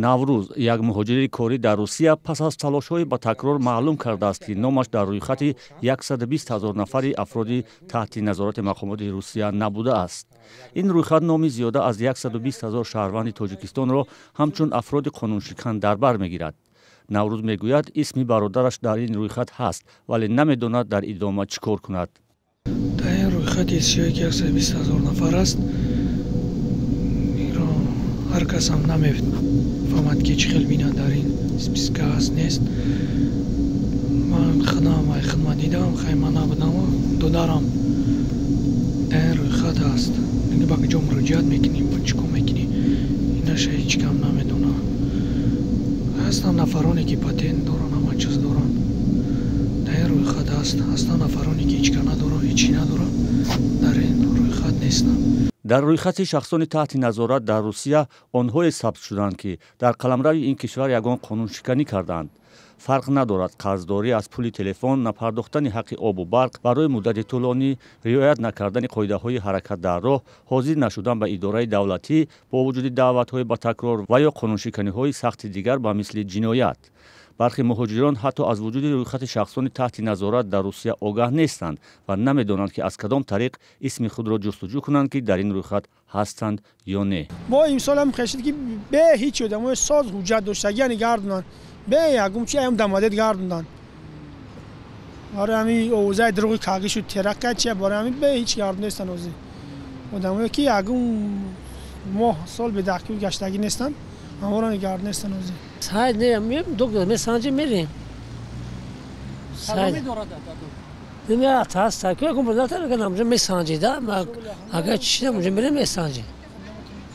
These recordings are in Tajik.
наврӯз як муҳоҷири корӣ дар русия пас аз талошҳои ба такрор маълум кардааст ки номаш дар рӯйхати 120 000 нафари афроди таҳти назорати мақомоти русия набудааст. ин рӯйхат номи зиёда аз 120 000 шаҳрванди тоҷикистонро ҳамчун афроди қонуншикан дар бар мегирад. наврӯз мегӯяд исми бародараш дар ин рӯйхат ҳаст, вале намедонад дар идома чӣ кор кунад. дар ин рӯйхати 120 000 нафар аст. ҳар кас ҳам намефаҳмад ки чӣ хел бина дар ин списка аст нест. ман хидмат дидам, хайма набудам, додарам дар ин рӯйхат аст. ба куҷо муроҷиат мекунем, ба чӣ кор мекунем, инаша ҳеҷ кам намедонам. ҳастанд нафароне ки патент доранд, ҳама чиз доранд. дар ин рӯйхат аст. ҳастанд нафароне ки ҳеҷ надоранд, ҳеҷ надоранд, дар ин рӯйхат нестанд. дар рӯйхати шахсони таҳти назорат дар русия онҳое сабт шуданд ки дар қаламрави ин кишвар ягон қонуншиканӣ карданд. фарқ надорад қарздорӣ аз пули телефон, напардохтани ҳаққи обу барқ, барои муддати тӯлонӣ риоят накардани қоидаҳои ҳаракат дар роҳ, ҳозир нашудан ба идораи давлатӣ бо вуҷуди даъватҳои ба такрор ва ё қонуншиканиҳои сахти дигар ба мисли ҷиноят. бархи муҳоҷирон ҳатто аз вуҷуди рӯйхати шахсони таҳти назорат дар русия огаҳ нестанд ва намедонанд ки аз кадом тариқ исми худро ҷустуҷӯ кунанд ки дар ин рӯйхат ҳастанд ё не. мо имсолам хешид ки бе ҳеҷ одамои соз ҳуҷҷат доштагиани гардонанд, бе ягум чи аям дамадед гардонанд. барои ҳамин овозаи дурӯғи кагишу теракка чи барои ҳамин бе ҳеҷ гардонестанд ҳозир. одамое ки ягум моҳ сол бедаҳкӣ гаштагӣ нестанд, ҳамаро гардонестанд ҳозир. Сайд не доктор месанҷи мерем. Сайд. Нема таст таки композитор канам же месанҷи да. Агар чишна муҷе мерем месанҷи.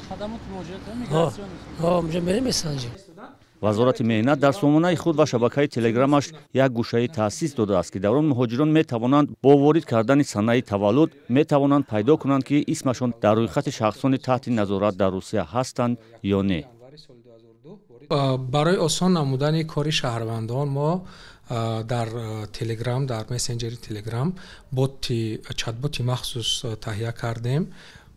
Хадамот муҷе миграсион. Ҳо муҷе мерем месанҷи. вазорати меҳнат дар сомонаи худ ва шабакаи телеграмаш як гӯшаи таъсис додааст ки дар он муҳоҷирон метавонанд бо ворид кардани санаи таваллуд метавонанд пайдо кунанд ки исмашон дар рӯйхати шахсони таҳти назорат дар русия ҳастанд ё не. барои осон намудани кори шаҳрвандон мо дар телеграм, дар мессенҷери телеграм чатботи махсус таҳия кардем.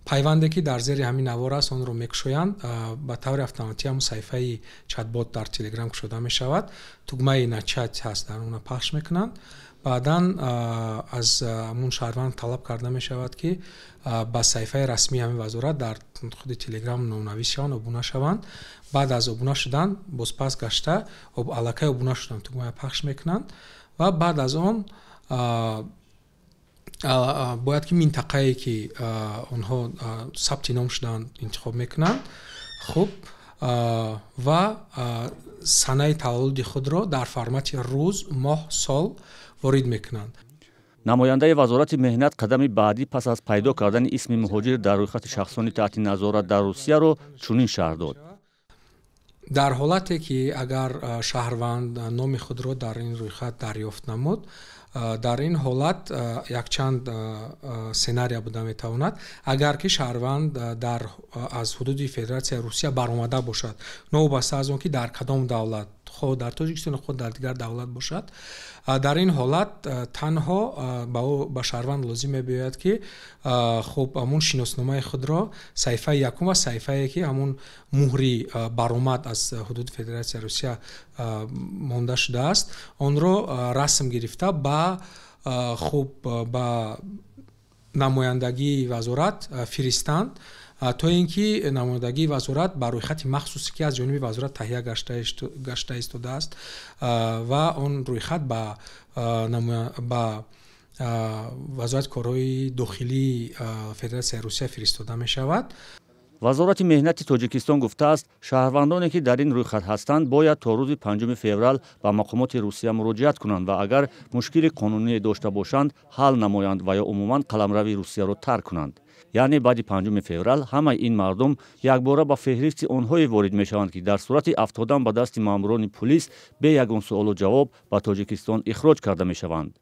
пайванде ки дар зери ҳамин навор аст онро мекушоянд, ба таври автоматӣ ҳамун саҳифаи чатбот дар телеграм кушода мешавад. тугмаи начат ҳаст, дар он пахш мекунанд. баъдан аз ҳамун шаҳрванд талаб карда мешавад ки ба саҳифаи расмии ҳамин вазорат дар худи телеграм номнавис шаванд, обуна шаванд. баъд аз обуна шудан бозпас гашта аллакай обуна шудан тугмаи пахш мекунанд ва баъд аз он бояд ки минтақае ки онҳо сабти ном шуданд интихоб мекунанд. хуб ва санаи таваллуди худро дар формати рӯз, моҳ, сол ворид мекунанд. намояндаи вазорати меҳнат қадами баъдӣ пас аз пайдо кардани исми муҳоҷир дар рӯйхати шахсони таҳти назорат дар русияро чунин шарҳ дод. дар ҳолате ки агар шаҳрванд номи худро дар ин рӯйхат дарёфт намуд, дар ин ҳолат якчанд сценария буда метавонад. агар ки шаҳрванд аз ҳудуди федератсияи русия баромада бошад, новобаста аз он ки дар кадом давлат, хоҳ дар тоҷикистон, хоҳ дар дигар давлат бошад, дар ин ҳолат танҳо ба шаҳрванд лозим мебиёяд ки хуб ҳамун шиносномаи худро саҳифаи якум ва саҳифае ки ҳамун муҳри баромад аз ҳудуди федератсияи русия монда шудааст, онро расм гирифта ба намояндагии вазорат фиристанд, то ин ки намояндагии вазорат ба рӯйхати махсусе ки аз ҷониби вазорат таҳия гашта истодааст ва он рӯйхат ба вазорати корҳои дохилии федератсияи русия фиристода мешавад. вазорати меҳнати тоҷикистон гуфтааст, шаҳрвандоне ки дар ин рӯйхат ҳастанд бояд то рӯзи 5 феврал ба мақомоти русия муроҷиат кунанд ва агар мушкили қонуние дошта бошанд ҳал намоянд ва ё умуман қаламрави русияро тарк кунанд. яъне баъди 5 феврал ҳамаи ин мардум якбора ба феҳристи онҳое ворид мешаванд ки дар сурати афтодан ба дасти маъмурони пулис бе ягон суолу ҷавоб ба тоҷикистон ихроҷ карда мешаванд.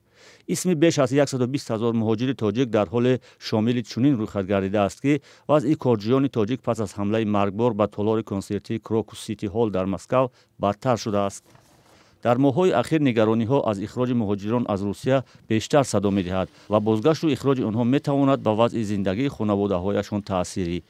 исми беш аз 120 000 муҳоҷири тоҷик дар ҳоле шомили чунин рӯйхат гардидааст ки вазъи корҷиёни тоҷик пас аз ҳамлаи маргбор ба толори консертии крокус сити ҳол дар Москав бадтар шудааст. дар моҳҳои ахир нигарониҳо аз ихроҷи муҳоҷирон аз русия бештар садо медиҳад ва бозгашту ихроҷи онҳо метавонад ба вазъи зиндагии хонаводаҳояшон таъсири